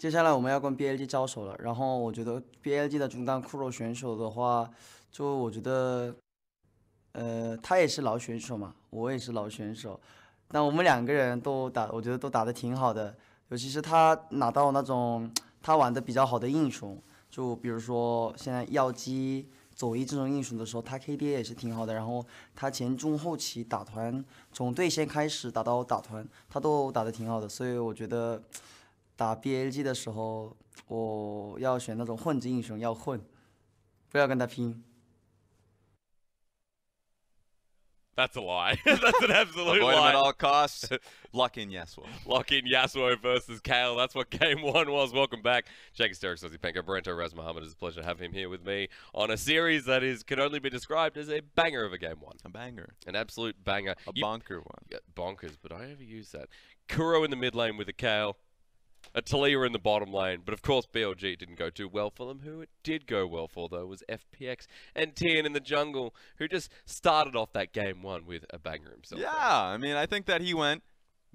接下来我们要跟 BLG 交手了，然后我觉得 BLG 的中单 Kuro 选手的话，就我觉得，他也是老选手嘛，我也是老选手，那我们两个人都打，我觉得都打得挺好的，尤其是他拿到那种他玩的比较好的英雄，就比如说现在药姬、走一这种英雄的时候，他 KDA 也是挺好的，然后他前中后期打团，从对线开始打到打团，他都打得挺好的，所以我觉得打 BLG 的时候，我要选那种混子英雄，要混，不要跟他拼。That's a lie. That's an absolute Avoid him lie. at all costs. Lock in Yasuo. Lock in Yasuo versus Kale. That's what game one was. Welcome back. Jake Asterix, Ozzy Penko, Brento, Raz Muhammad. It's a pleasure to have him here with me on a series that can only be described as a banger of a game one. A banger. An absolute banger. A bonker one. Yeah, bonkers, but I never use that. Kuro in the mid lane with a Kale. A Talia in the bottom lane, but of course BLG didn't go too well for them. Who it did go well for though was FPX and Tian in the jungle, who just started off that game one with a banger himself. Yeah, I mean, I think that he went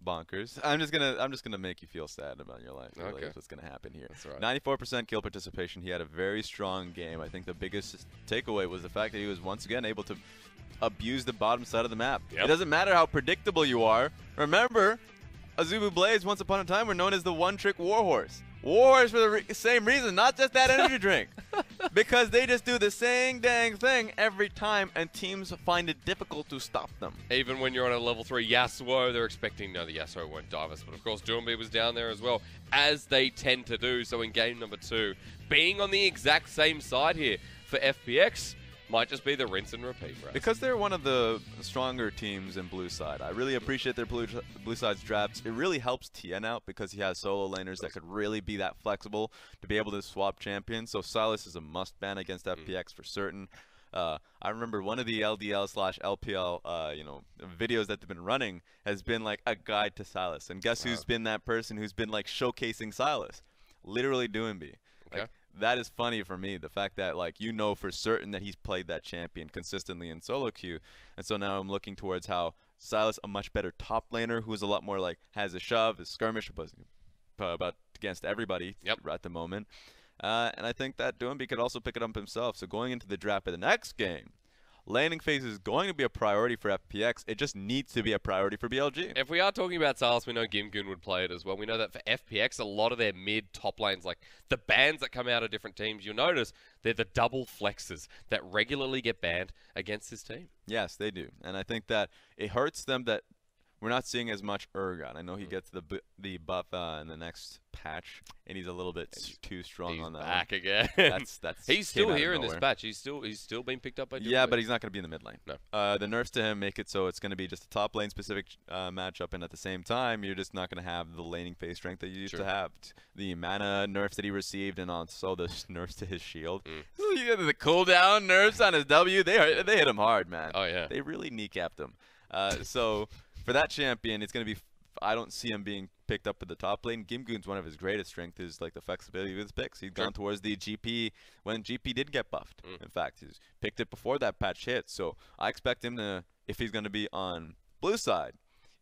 bonkers. I'm just gonna make you feel sad about your life. Really, that's what's gonna happen here. That's right. 94% kill participation. He had a very strong game. I think the biggest takeaway was the fact that he was once again able to abuse the bottom side of the map. Yep. It doesn't matter how predictable you are. Remember, Azubu Blaze, once upon a time, were known as the one-trick warhorse. Warhorse for the same reason, not just that energy drink. Because they just do the same dang thing every time, and teams find it difficult to stop them. Even when you're on a level 3 Yasuo, they're expecting, no, the Yasuo won't dive us. But of course, Doinb was down there as well, as they tend to do. So in game number 2, being on the exact same side here for FPX, might just be the rinse and repeat, right? Because they're one of the stronger teams in blue side. I really appreciate their blue side's drafts. It really helps Tian out because he has solo laners that could really be that flexible to be able to swap champions. So Sylas is a must ban against FPX for certain. I remember one of the LDL/LPL videos that they've been running has been like a guide to Sylas. And guess who's been that person who's been like showcasing Sylas? Literally Doinb. Okay. Like, that is funny for me, the fact that like you know for certain that he's played that champion consistently in solo queue, and so now I'm looking towards how Sylas, a much better top laner who's a lot more like has a shove, is skirmish about against everybody at the moment, and I think that Doinb could also pick it up himself. So going into the draft of the next game, laning phase is going to be a priority for FPX. It just needs to be a priority for BLG. If we are talking about Sylas, we know GlmGoon would play it as well. We know that for FPX, a lot of their mid-top lanes, like the bans that come out of different teams, you'll notice they're the double flexes that regularly get banned against this team. Yes, they do. And I think that it hurts them that we're not seeing as much Urgot. I know he gets the buff in the next patch, and he's a little bit too strong on that. Back again. That's he's still here in this patch. He's still being picked up by. Yeah, but he's not going to be in the mid lane. No. The nerfs to him make it so it's going to be just a top lane specific matchup, and at the same time, you're just not going to have the laning phase strength that you used to have. The mana nerfs that he received, and also the nerfs to his shield. The cooldown nerfs on his W, they hit him hard, man. Oh yeah. They really kneecapped him. So for that champion, it's going to be. I don't see him being picked up at the top lane. GlmGoon's one of his greatest strengths is like the flexibility with his picks. He's gone towards the GP when GP did get buffed. In fact, he's picked it before that patch hit. So I expect him to, if he's going to be on blue side,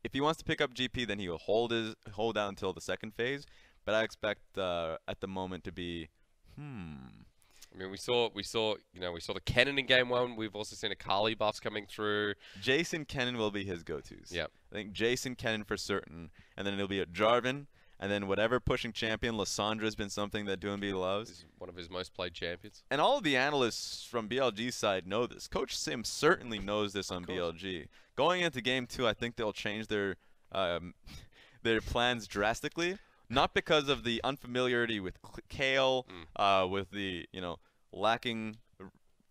if he wants to pick up GP, then he will hold out until the second phase. But I expect at the moment to be, I mean, we saw the Kennen in game 1. We've also seen a Kali buffs coming through. Jason Kennen will be his go-tos. Yep. I think Jason Kennen for certain, and then it'll be a Jarvin, and then whatever pushing champion. Lyssandra's been something that Doinb loves. He's one of his most played champions. And all of the analysts from BLG's side know this. Coach Sim certainly knows this on BLG. Going into game 2, I think they'll change their plans drastically. Not because of the unfamiliarity with Kale, with the lacking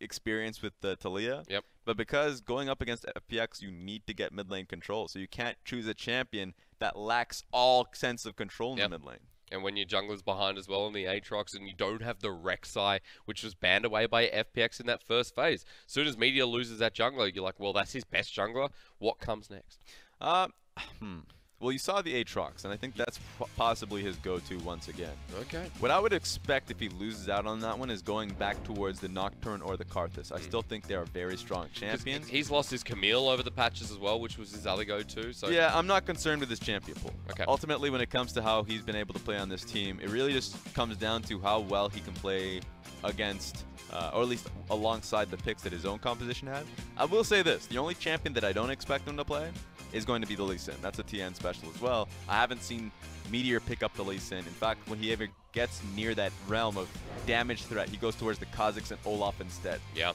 experience with the Talia, but because going up against FPX, you need to get mid lane control. So you can't choose a champion that lacks all sense of control in the mid lane. And when your jungler's behind as well in the Aatrox, and you don't have the Rek'Sai, which was banned away by FPX in that first phase. As soon as Meteor loses that jungler, you're like, well, that's his best jungler. What comes next? Well, you saw the Aatrox, and I think that's possibly his go-to once again. Okay. What I would expect if he loses out on that one is going back towards the Nocturne or the Karthus. I still think they're very strong champions. He's lost his Camille over the patches as well, which was his other go-to. So yeah, I'm not concerned with his champion pool. Okay. Ultimately, when it comes to how he's been able to play on this team, it really just comes down to how well he can play against, or at least alongside the picks that his own composition had. I will say this, the only champion that I don't expect him to play is going to be the Lee Sin. That's a Tian special as well. I haven't seen Metoer pick up the Lee Sin. In fact, when he ever gets near that realm of damage threat, he goes towards the Kha'Zix and Olaf instead. Yeah.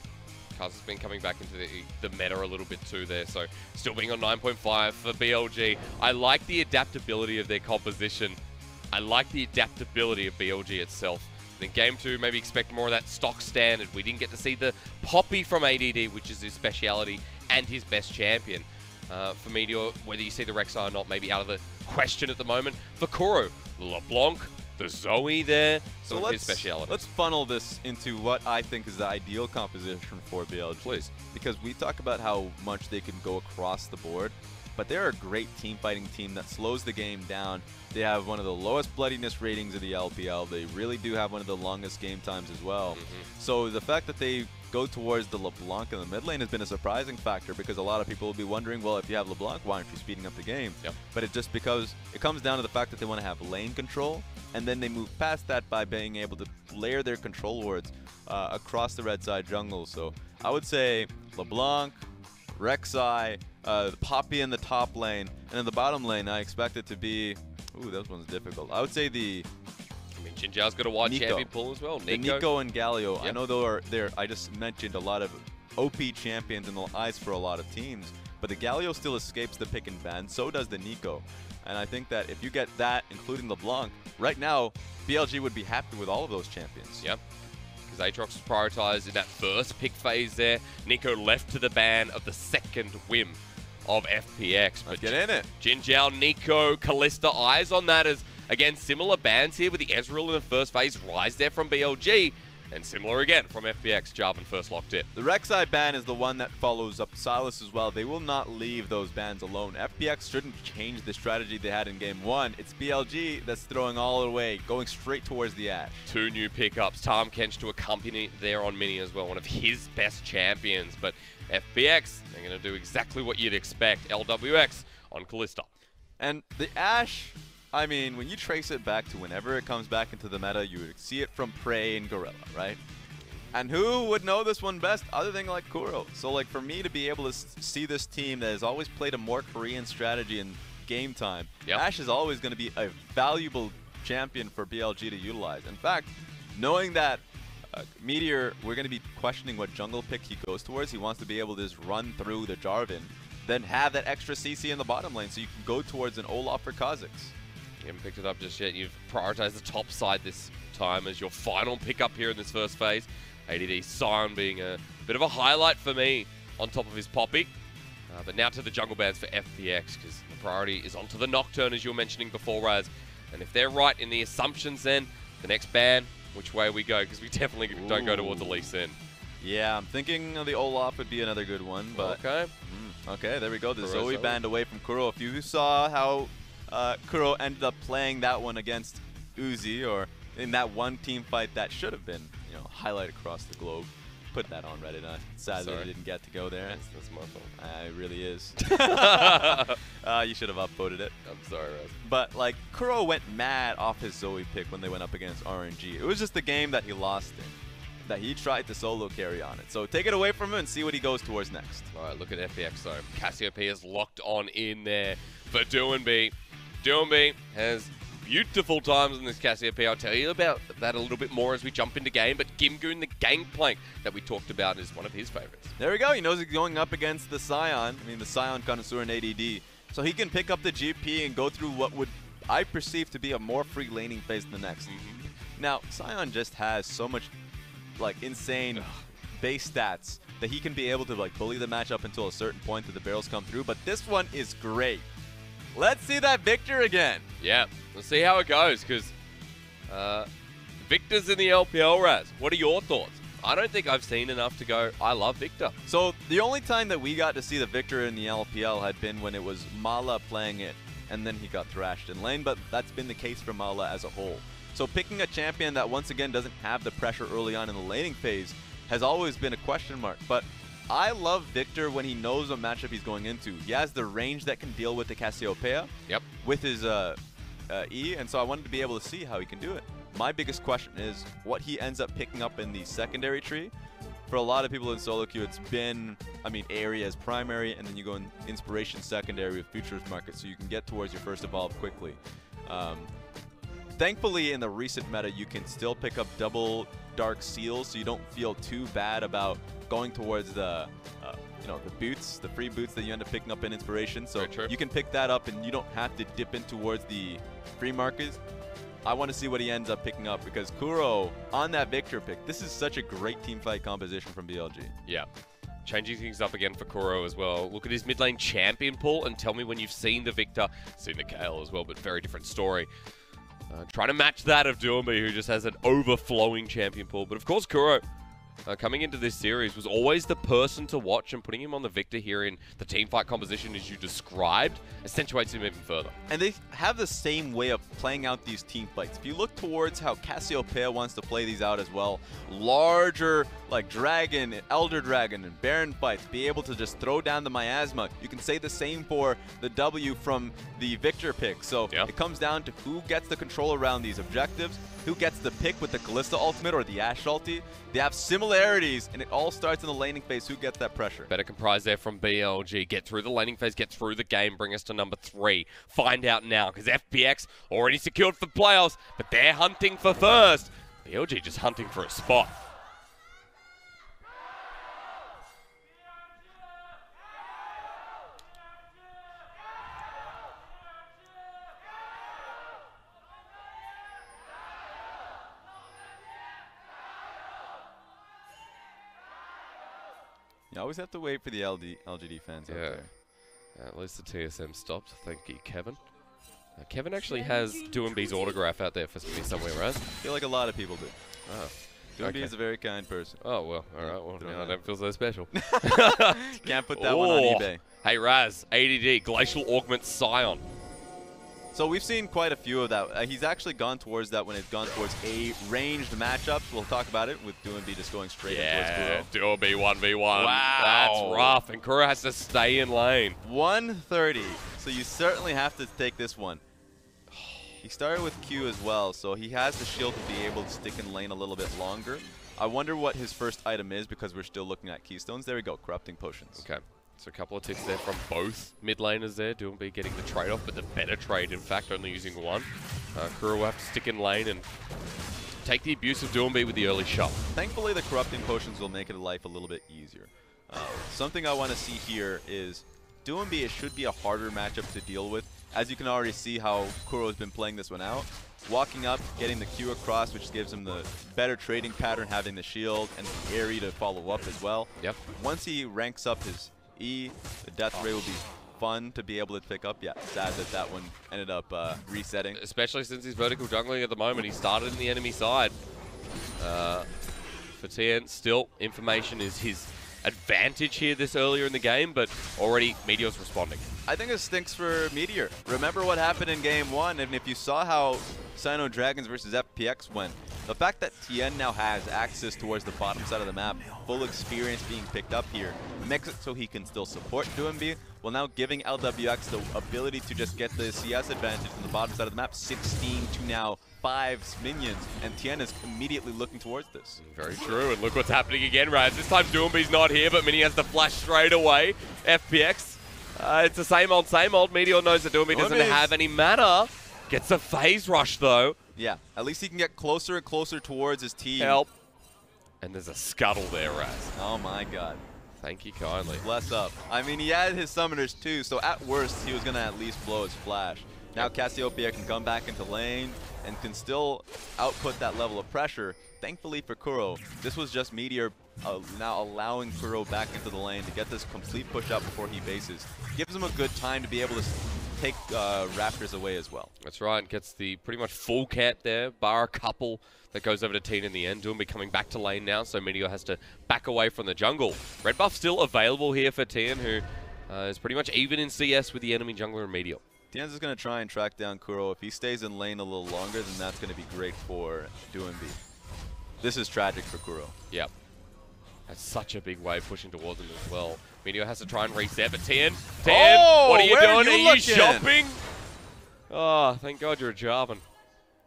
Kaz has been coming back into the meta a little bit too there, so still being on 9.5 for BLG. I like the adaptability of their composition. I like the adaptability of BLG itself. In Game 2, maybe expect more of that stock standard. We didn't get to see the Poppy from ADD, which is his speciality and his best champion. For Metoer, whether you see the Rek'Sai or not, maybe out of the question at the moment. For Kuro, the LeBlanc, the Zoe there, some of his specialities. Let's funnel this into what I think is the ideal composition for BLG. Please. Because we talk about how much they can go across the board, but they're a great team fighting team that slows the game down. They have one of the lowest bloodiness ratings of the LPL. They really do have one of the longest game times as well. So the fact that they go towards the LeBlanc in the mid lane has been a surprising factor, because a lot of people will be wondering, well, if you have LeBlanc, why aren't you speeding up the game? Yep. But it's just because it comes down to the fact that they want to have lane control, and then they move past that by being able to layer their control wards across the red side jungle. So I would say LeBlanc, Rek'Sai, Poppy in the top lane, and in the bottom lane, I expect it to be... Ooh, that one's difficult. I would say the... I mean, Jinjiao's got a wide champion pool as well. Nico and Galio. Yep. I know I just mentioned a lot of OP champions in the eyes for a lot of teams, but the Galio still escapes the pick and ban. So does the Nico. And I think that if you get that, including LeBlanc, right now, BLG would be happy with all of those champions. Yep. Because Aatrox was prioritized in that first pick phase there. Nico left to the ban of the second whim of FPX. But get in it. Jinjiao, Nico, Kalista, eyes on that as, again, similar bans here with the Ezreal in the first phase. Rise there from BLG. And similar again from FPX, Jarvin first locked in. The Rek'Sai ban is the one that follows up Sylas as well. They will not leave those bans alone. FPX shouldn't change the strategy they had in Game 1. It's BLG that's throwing all the way, going straight towards the Ashe. 2 new pickups. Tahm, Kench to accompany there on Mini as well, one of his best champions. But FPX, they're going to do exactly what you'd expect. LWX on Kalista. And the Ashe, I mean, when you trace it back to whenever it comes back into the meta, you would see it from Prey and Gorilla, right? And who would know this one best other than like Kuro? So like for me to be able to see this team that has always played a more Korean strategy in game time, Ashe is always going to be a valuable champion for BLG to utilize. In fact, knowing that Metoer, we're going to be questioning what jungle pick he goes towards. He wants to be able to just run through the Jarvin, then have that extra CC in the bottom lane so you can go towards an Olaf or Kha'Zix. You haven't picked it up just yet. You've prioritized the top side this time as your final pickup here in this first phase. ADD Sion being a bit of a highlight for me on top of his Poppy. But now to the jungle bans for FPX, because the priority is onto the Nocturne, as you were mentioning before, Raz. And if they're right in the assumptions, then the next ban, which way we go, because we definitely don't go towards the Lee Sin. Yeah, I'm thinking the Olaf would be another good one, but... Okay. Okay, there we go. The Zoe banned away from Kuro. If you saw how Kuro ended up playing that one against Uzi, or in that one team fight that should have been, you know, highlighted across the globe. Put that on Reddit. Sad that I didn't get to go there. That's my fault. It really is. You should have upvoted it. I'm sorry, Raz. But like Kuro went mad off his Zoe pick when they went up against RNG. It was just the game that he lost in, that he tried to solo carry on it. So take it away from him and see what he goes towards next. All right, look at FPX though. Cassiopeia is locked on in there for Doinb. Doinb has beautiful times in this Cassiopeia. I'll tell you about that a little bit more as we jump into game, but GlmGoon, the Gangplank that we talked about, is one of his favorites. There we go. He knows he's going up against the Sion. I mean, the Sion connoisseur in ADD. So he can pick up the GP and go through what would I perceive to be a more free laning phase than the next. Now, Sion just has so much like insane base stats that he can be able to like bully the match up until a certain point that the barrels come through, but this one is great. Let's see that Viktor again. Yeah, we'll see how it goes, because Viktor's in the LPL, Raz. What are your thoughts? I don't think I've seen enough to go, I love Viktor. So the only time that we got to see the Viktor in the LPL had been when it was Mala playing it, and then he got thrashed in lane, but that's been the case for Mala as a whole. So picking a champion that once again doesn't have the pressure early on in the laning phase has always been a question mark. But I love Viktor when he knows what matchup he's going into. He has the range that can deal with the Cassiopeia with his E, and so I wanted to be able to see how he can do it. My biggest question is what he ends up picking up in the secondary tree. For a lot of people in solo queue, it's been, I mean, area is primary, and then you go in inspiration secondary with futures market, so you can get towards your first evolve quickly. Thankfully, in the recent meta, you can still pick up double dark seals, so you don't feel too bad about going towards the, you know, the boots, the free boots that you end up picking up in inspiration. So you can pick that up, and you don't have to dip in towards the free markets. I want to see what he ends up picking up, because Kuro on that Viktor pick, this is such a great team fight composition from BLG. Yeah. Changing things up again for Kuro as well. Look at his mid lane champion pool and tell me when you've seen the Viktor, seen the Kale as well, but very different story. Trying to match that of Doinb, who just has an overflowing champion pool. But of course, Kuro, coming into this series, was always the person to watch, and putting him on the Viktor here in the teamfight composition as you described accentuates him even further. And they have the same way of playing out these team fights. If you look towards how Cassiopeia wants to play these out as well, larger like Dragon, Elder Dragon, and Baron fights, be able to just throw down the miasma. You can say the same for the W from the Viktor pick. So it comes down to who gets the control around these objectives, who gets the pick with the Kalista ultimate or the Ashe ulti. They have similarities, and it all starts in the laning phase. Who gets that pressure? Better comprise there from BLG. Get through the laning phase, get through the game, bring us to number 3. Find out now, because FPX already secured for playoffs, but they're hunting for first. BLG just hunting for a spot. You always have to wait for the LGD fans out there. At least the TSM stopped. Thank you, Kevin. Kevin actually has Doinb's autograph out there for me somewhere, right? I feel like a lot of people do. Oh. Doinb is a very kind person. Oh, well, alright. Well, now I don't feel so special. Can't put that one on eBay. Hey, Raz, ADD, Glacial Augment Sion. So we've seen quite a few of that. He's actually gone towards that when it's gone towards a ranged matchups. We'll talk about it with Doinb just going straight in towards Kuro. Doinb 1v1. Wow. That's rough. And Kuro has to stay in lane. 130. So you certainly have to take this one. He started with Q as well, so he has the shield to be able to stick in lane a little bit longer. I wonder what his first item is, because we're still looking at keystones. There we go, Corrupting Potions. Okay. So a couple of ticks there from both mid laners there. Doinb getting the trade-off, but the better trade, in fact, only using one. Kuro will have to stick in lane and take the abuse of Doinb with the early shot. Thankfully, the Corrupting Potions will make life a little bit easier. Something I want to see here is Doinb should be a harder matchup to deal with. As you can already see how Kuro has been playing this one out. Walking up, getting the Q across, which gives him the better trading pattern, having the shield and the Airy to follow up as well. Yep. Once he ranks up his E, the death ray will be fun to be able to pick up. Yeah, sad that that one ended up resetting. Especially since he's vertical jungling at the moment. He started in the enemy side. For Tian, still, information is his advantage here this earlier in the game, but already Meteor's responding. I think it stinks for Metoer. Remember what happened in game 1, and if you saw how Sino Dragons versus FPX went, the fact that Tian now has access towards the bottom side of the map, full experience being picked up here, makes it so he can still support Doinb, while now giving LWX the ability to just get the CS advantage from the bottom side of the map, 16 to now 5 minions, and Tian is immediately looking towards this. Very true, and look what's happening again, Raz. This time Doinb's not here, but Mini has the flash straight away. FPX, it's the same old. Meteor knows that Doinb doesn't have any mana. Gets a phase rush, though. Yeah, at least he can get closer and closer towards his team. Help. And there's a scuttle there, Raz. Oh my god. Thank you kindly. Bless up. I mean, he had his summoners too, so at worst, he was going to at least blow his flash. Now Cassiopeia can come back into lane and can still output that level of pressure. Thankfully for Kuro, this was just Metoer now allowing Kuro back into the lane to get this complete push out before he bases. Gives him a good time to be able to take Raptors away as well. That's right, gets the pretty much full cat there, bar a couple that goes over to Tian in the end. Doinb coming back to lane now, so Metoer has to back away from the jungle. Red buff still available here for Tian, who is pretty much even in CS with the enemy jungler and Metoer. Tian's just going to try and track down Kuro. If he stays in lane a little longer, then that's going to be great for Doinb. This is tragic for Kuro. Yep. That's such a big wave pushing towards him as well. Metoer has to try and reset, but Tian, Oh, what are you doing? are you Are you shopping? Oh, thank God you're a Jarvin.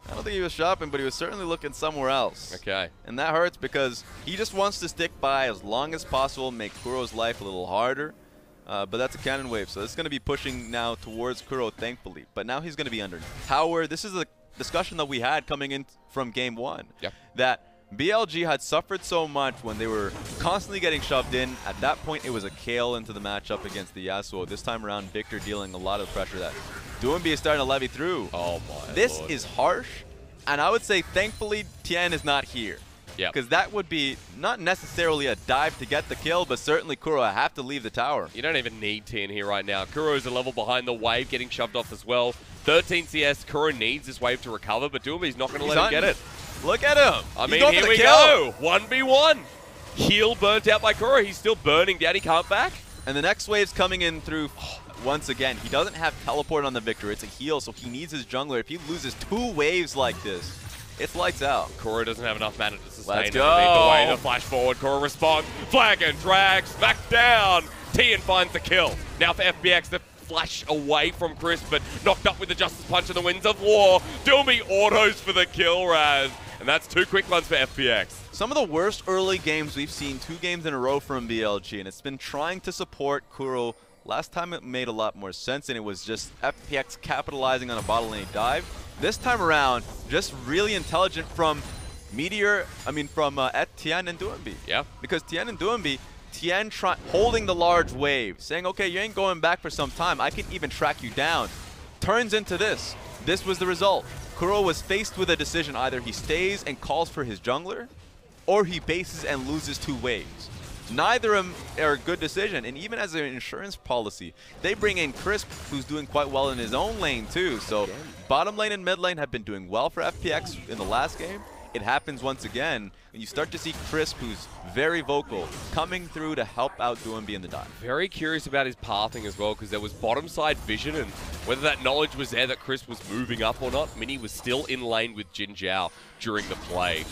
I don't think he was shopping, but he was certainly looking somewhere else. Okay. And that hurts because he just wants to stick by as long as possible, make Kuro's life a little harder. But that's a cannon wave, so it's going to be pushing now towards Kuro, thankfully. But now he's going to be under tower. This is a discussion that we had coming in from game 1. Yep. That BLG had suffered so much when they were constantly getting shoved in. At that point, it was a Kale into the matchup against the Yasuo. This time around, Viktor dealing a lot of pressure that Doinb is starting to levy through. Oh my This Lord. is harsh, and I would say thankfully Tian is not here. Yeah. Because that would be not necessarily a dive to get the kill, but certainly Kuro have to leave the tower. You don't even need Tian here right now. Kuro's a level behind the wave, getting shoved off as well. 13 CS, Kuro needs this wave to recover, but Doinb's not going to let him get it. Look at him. I mean, here we go. 1v1. Heal burnt out by Kuro. He's still burning down. He can't back. And the next wave's coming in through once again. He doesn't have teleport on the Viktor. It's a heal, so he needs his jungler. If he loses 2 waves like this, it's lights out. Kuro doesn't have enough mana to sustain Let's underneath go. the way. The flash forward. Kuro responds. Flag and drag. Smack down. Tian finds the kill. Now for FPX, the flash away from Chris, but knocked up with the Justice Punch in the Winds of War. Doinb autos for the kill, Raz. And that's 2 quick ones for FPX. Some of the worst early games we've seen, 2 games in a row from BLG, and it's been trying to support Kuro. Last time it made a lot more sense, and it was just FPX capitalizing on a bottle lane dive. This time around, just really intelligent from Metoer, Tian and Doinb. Yeah. Because Tian and Doinb, Tian holding the large wave, saying, okay, you ain't going back for some time, I can even track you down. Turns into this. This was the result. Kuro was faced with a decision. Either he stays and calls for his jungler, or he bases and loses 2 waves. Neither of them are a good decision, and even as an insurance policy, they bring in Crisp, who's doing quite well in his own lane too. So bottom lane and mid lane have been doing well for FPX in the last game. It happens once again, and you start to see Crisp, who's very vocal, coming through to help out Doinb in the dive. Very curious about his pathing as well, because there was bottom side vision, and whether that knowledge was there that Chris was moving up or not, Mini was still in lane with Jinjiao during the play.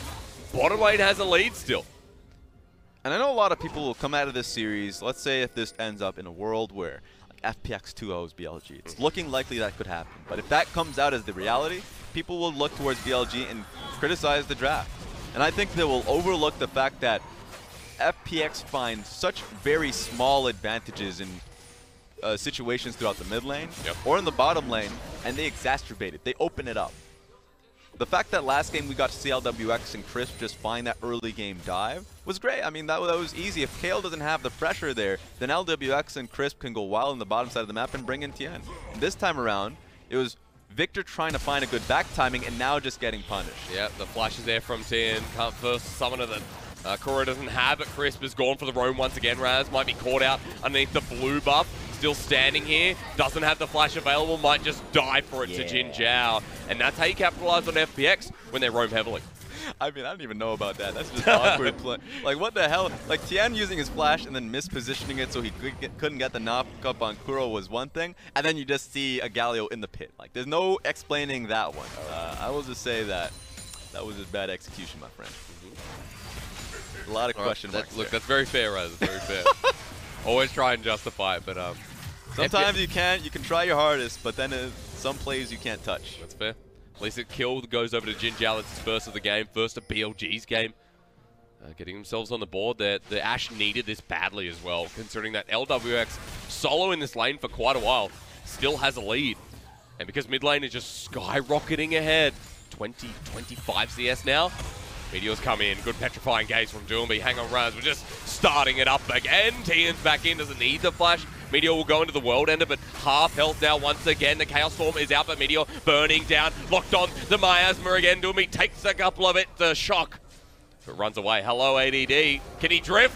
Bottom lane has a lead still. And I know a lot of people will come out of this series, let's say if this ends up in a world where like, FPX 2-0s BLG. It's looking likely that could happen. But if that comes out as the reality, people will look towards BLG and criticize the draft. And I think they will overlook the fact that FPX finds such very small advantages in situations throughout the mid lane or in the bottom lane, and they exacerbate it. They open it up. The fact that last game we got to see LWX and Crisp just find that early game dive was great. I mean, that was easy. If Kale doesn't have the pressure there, then LWX and Crisp can go wild on the bottom side of the map and bring in Tian. And this time around, it was Viktor trying to find a good back timing and now just getting punished. Yeah, the flash is there from Tian. Can't first summoner that Kuro doesn't have, but Crisp is gone for the roam once again. Raz might be caught out underneath the blue buff. Still standing here, doesn't have the flash available, might just die for it to Jinjiao. And that's how you capitalize on FPX when they roam heavily. I mean, I don't even know about that. That's just awkward play. Like, what the hell? Like, Tian using his flash and then mispositioning it so he couldn't get the knock-up on Kuro was one thing, and then you just see a Galio in the pit. Like, there's no explaining that one. I will just say that that was just bad execution, my friend. A lot of question marks. Look, that's very fair, Raz. Very fair. Always try and justify it, but sometimes you can't. You can try your hardest, but then some plays you can't touch. That's fair. At least it kill goes over to Jinjiao. It's his first of the game, first of BLG's game. Getting themselves on the board there. The Ashe needed this badly as well, considering that LWX solo in this lane for quite a while still has a lead. And because mid lane is just skyrocketing ahead, 20, 25 CS now. Meteor's come in, good petrifying gaze from Doinb. Hang on, Raz, we're just starting it up again. Tian's back in, doesn't need the flash. Meteor will go into the world ender, but half health now once again. The Chaos Storm is out, but Meteor burning down, locked on the miasma again. Doinb takes a couple of it, the shock, but runs away. Hello, ADD. Can he drift?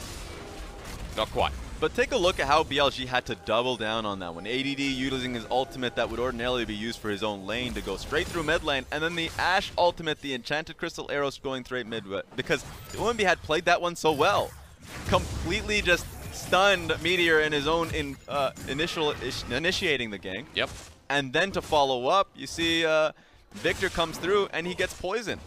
Not quite. But take a look at how BLG had to double down on that one. ADD using his ultimate that would ordinarily be used for his own lane to go straight through mid lane, and then the Ashe ultimate, the Enchanted Crystal Arrows going straight mid, because Doinb had played that one so well. Completely just stunned Metoer in his own initiating the gank. Yep. And then to follow up, you see Viktor comes through and he gets poisoned.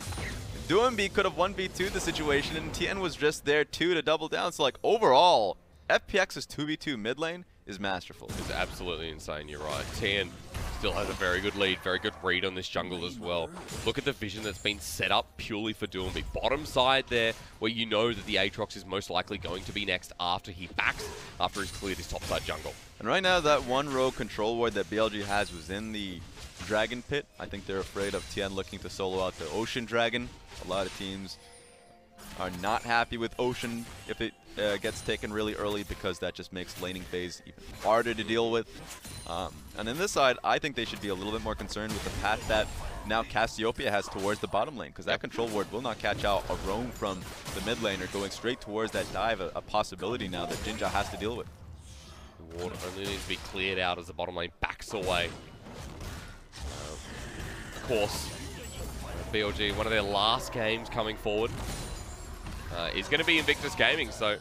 Doinb could have 1v2 the situation, and Tian was just there too to double down. So like overall, FPX's 2v2 mid lane is masterful. It's absolutely insane, you're right. Tian still has a very good lead, very good read on this jungle as well. Look at the vision that's been set up purely for Doinb. Bottom side there, where you know that the Aatrox is most likely going to be next after he backs, after he's cleared his top side jungle. And right now, that one row control ward that BLG has was in the Dragon Pit. I think they're afraid of Tian looking to solo out the Ocean Dragon. A lot of teams are not happy with Ocean if it gets taken really early, because that just makes laning phase even harder to deal with. And in this side, I think they should be a little bit more concerned with the path that now Cassiopeia has towards the bottom lane, because that control ward will not catch out a roam from the mid laner going straight towards that dive, a possibility now that Jinjiao has to deal with. The ward only needs to be cleared out as the bottom lane backs away. Of course, BLG, one of their last games coming forward, is going to be Invictus Gaming. So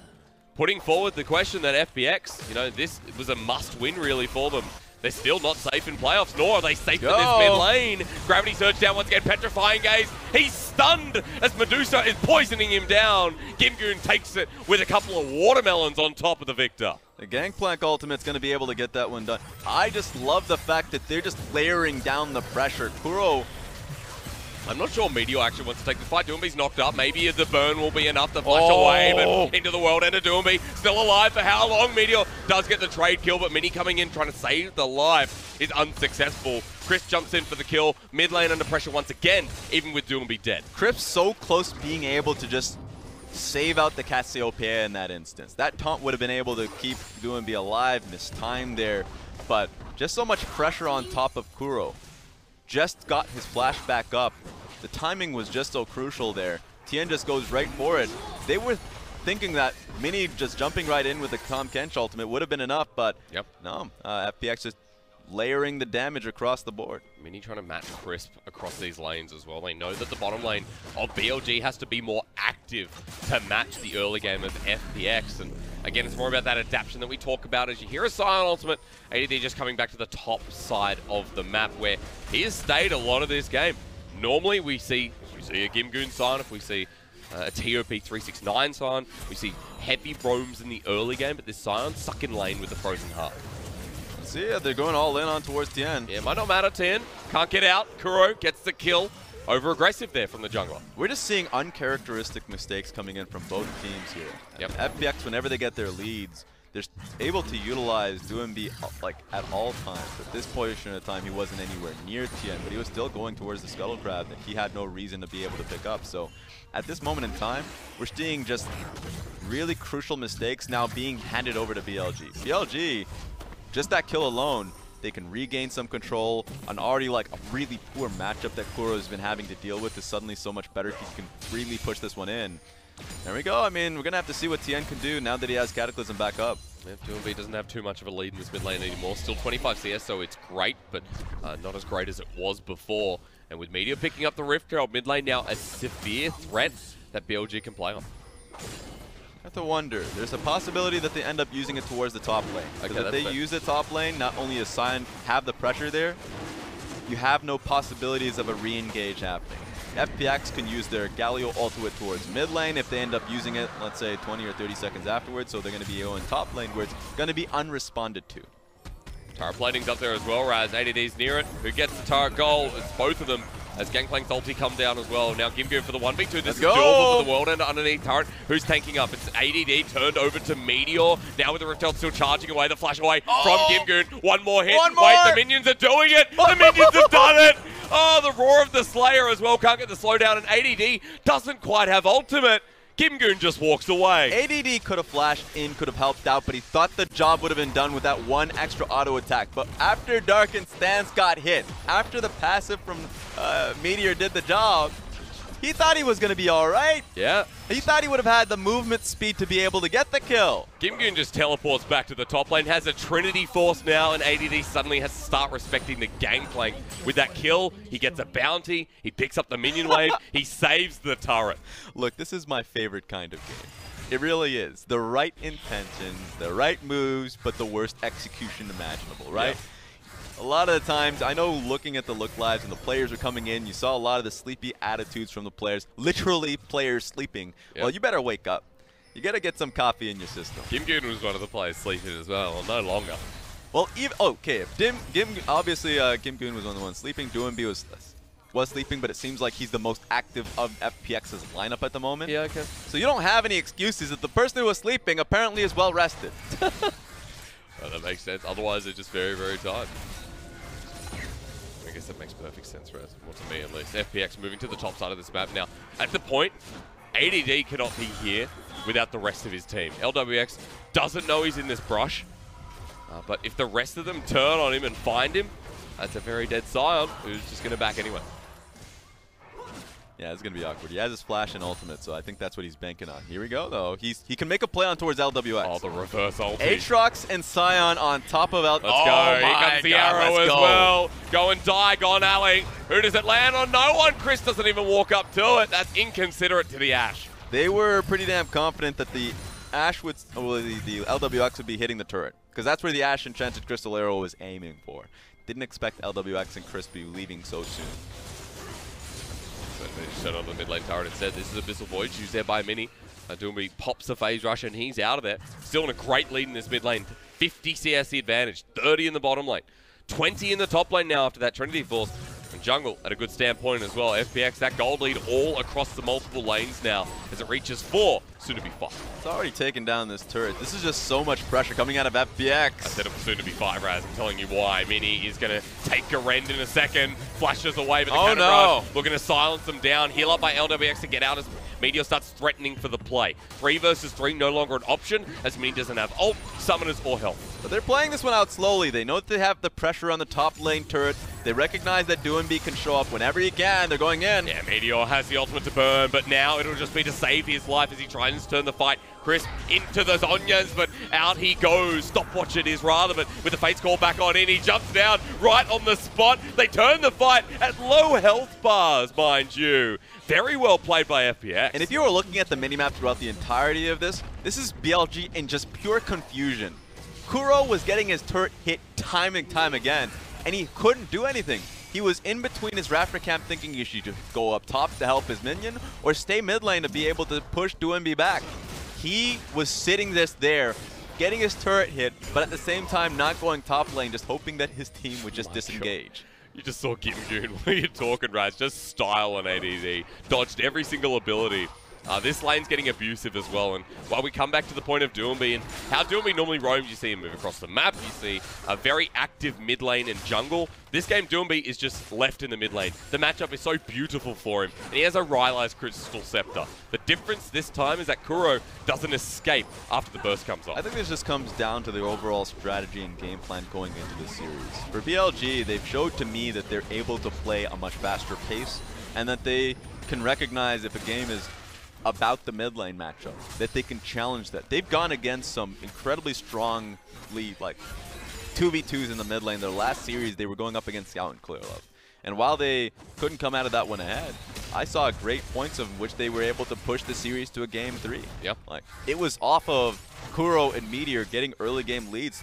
putting forward the question that FPX, you know, this was a must-win really for them. They're still not safe in playoffs, nor are they safe in this mid lane. Gravity Surge down once again, Petrifying Gaze. He's stunned as Medusa is poisoning him down. GlmGoon takes it with a couple of watermelons on top of the Viktor. The Gangplank ultimate's going to be able to get that one done. I just love the fact that they're just layering down the pressure. Kuro, I'm not sure Metoer actually wants to take the fight. Doinb's knocked up. Maybe the burn will be enough to flash away, but into the world ender. Doinb still alive for how long? Metoer does get the trade kill, but Mini coming in trying to save the life is unsuccessful. Chris jumps in for the kill. Mid lane under pressure once again, even with Doinb dead. Chris so close to being able to just save out the Cassiopeia in that instance. That taunt would have been able to keep Doinb alive, miss time there, but just so much pressure on top of Kuro. Just got his flash back up. The timing was just so crucial there. Tian just goes right for it. They were thinking that Mini just jumping right in with the Kench ultimate would have been enough, but no. FPX just layering the damage across the board. Mini trying to match Crisp across these lanes as well. They know that the bottom lane of BLG has to be more active to match the early game of FPX. And again, it's more about that adaptation that we talk about as you hear a Sion ultimate. ADD just coming back to the top side of the map where he has stayed a lot of this game. Normally we see a GlmGoon Sion, if we see a TOP 369 Sion, we see heavy roams in the early game, but this Sion stuck in lane with the Frozen Heart. See, they're going all in on towards Tian. Yeah, might not matter, Tian. Can't get out. Kuro gets the kill. Over-aggressive there from the jungler. We're just seeing uncharacteristic mistakes coming in from both teams here. Yep. FPX, whenever they get their leads, they're able to utilize Doinb like at all times. At this portion of the time, he wasn't anywhere near Tian, but he was still going towards the Scuttle Crab that he had no reason to be able to pick up. So at this moment in time, we're seeing just really crucial mistakes now being handed over to BLG. BLG, just that kill alone, they can regain some control. An already like a really poor matchup that Kuro has been having to deal with is suddenly so much better. He can really push this one in. There we go. I mean, we're going to have to see what Tian can do now that he has Cataclysm back up. Yeah, Doinb doesn't have too much of a lead in this mid lane anymore. Still 25 CS, so it's great, but not as great as it was before. And with Metoer picking up the Rift Herald, mid lane now a severe threat that BLG can play on. I have to wonder. There's a possibility that they end up using it towards the top lane. Because if they use the top lane, not only does Sion have the pressure there, you have no possibilities of a re-engage happening. FPX can use their Galio ultimate towards mid lane if they end up using it, let's say 20 or 30 seconds afterwards, so they're going to be going top lane where it's going to be unresponded to. Turret plating's up there as well, Raz. ADD's near it. Who gets the turret goal? It's both of them. As Gangplank's ulti come down as well. Now GlmGoon for the 1v2. This is doable for the world ender underneath turret. Who's tanking up? It's ADD turned over to Metoer. Now with the Rift Herald still charging away. The flash away from GlmGoon. One more hit. One more. Wait, the minions are doing it. The minions have done it. Oh, the roar of the Slayer as well. Can't get the slowdown. And ADD doesn't quite have ultimate. GlmGoon just walks away. ADD could have flashed in, could have helped out, but he thought the job would have been done with that one extra auto attack. But after Darkened Stance got hit, after the passive from Metoer did the job, he thought he was going to be all right. Yeah. He thought he would have had the movement speed to be able to get the kill. GlmGoon just teleports back to the top lane, has a Trinity Force now, and ADD suddenly has to start respecting the Gangplank. With that kill, he gets a bounty, he picks up the minion wave, he saves the turret. Look, this is my favorite kind of game. It really is. The right intentions, the right moves, but the worst execution imaginable, right? a lot of the times, I know looking at the look lives and the players were coming in, you saw a lot of the sleepy attitudes from the players. Literally players sleeping. Yep. Well, you better wake up. You got to get some coffee in your system. GlmGoon was one of the players sleeping as well, no longer. Well, even okay, obviously GlmGoon was one of the ones sleeping. Doinb was sleeping, but it seems like he's the most active of FPX's lineup at the moment. Yeah, okay. So you don't have any excuses that the person who was sleeping apparently is well rested. Well, that makes sense. Otherwise, they're just very, very tired. I guess that makes perfect sense, Raz. Well, to me at least. FPX moving to the top side of this map now. At the point, ADD cannot be here without the rest of his team. LWX doesn't know he's in this brush, but if the rest of them turn on him and find him, that's a very dead Sion who's just going to back anyway. Yeah, it's going to be awkward. He has his flash and ultimate, so I think that's what he's banking on. Here we go, though. He can make a play on towards LWX. Oh, the reverse ulti. Aatrox and Sion on top of LWX. Let's go. Here comes the arrow as well. Go and die, gone alley. Who does it land on? No one. Chris doesn't even walk up to it. That's inconsiderate to the Ashe. They were pretty damn confident that the Ashe would, well, the LWX would be hitting the turret, because that's where the Ashe Enchanted Crystal Arrow was aiming for. Didn't expect LWX and Chris to be leaving so soon. They just turned on the mid lane turret instead. This is Abyssal Void used there by Mini. Doinb pops a phase rush and he's out of there. Still in a great lead in this mid lane. 50 CSC advantage, 30 in the bottom lane, 20 in the top lane now after that Trinity Force. And jungle at a good standpoint as well. FPX, that gold lead all across the multiple lanes now as it reaches 4, soon to be 5. It's already taken down this turret. This is just so much pressure coming out of FPX. I said it was soon to be 5, Raz. I'm telling you why. Mini is going to take a rend in a second. Flashes away, but the cannon rush looking to silence them down. Heal up by LWX to get out as Meteor starts threatening for the play. 3 versus 3, no longer an option as Mini doesn't have ult, summoners, or health. But they're playing this one out slowly. They know that they have the pressure on the top lane turret. They recognize that Doinb can show up whenever he can. They're going in. Yeah, Meteor has the ultimate to burn, but now it'll just be to save his life as he tries to turn the fight. Chris into the Zonyas, but out he goes. Stopwatch it is rather, but with the Fate's Call back on in, he jumps down right on the spot. They turn the fight at low health bars, mind you. Very well played by FPX. And if you were looking at the minimap throughout the entirety of this is BLG in just pure confusion. Kuro was getting his turret hit time and time again, and he couldn't do anything. He was in between his Raptor camp thinking he should go up top to help his minion or stay mid lane to be able to push Doinb back. He was sitting there, getting his turret hit, but at the same time not going top lane, just hoping that his team would just disengage. You just saw GlmGoon while you're talking, Raz. Just style on ADD. Dodged every single ability. This lane's getting abusive as well, and while we come back to the point of Doinb and how Doinb normally roams, you see him move across the map, you see a very active mid lane and jungle. This game, Doinb is just left in the mid lane. The matchup is so beautiful for him, and he has a Rylai's Crystal Scepter. The difference this time is that Kuro doesn't escape after the burst comes off. I think this just comes down to the overall strategy and game plan going into the series. For BLG, they've showed to me that they're able to play a much faster pace, and that they can recognize if a game is about the mid lane matchup, that they can challenge that. They've gone against some incredibly strong lead, like 2v2s in the mid lane. Their last series, they were going up against Scout and Clearlove. And while they couldn't come out of that one ahead, I saw great points of which they were able to push the series to a game 3. Yep. Like, it was off of Kuro and Meteor getting early game leads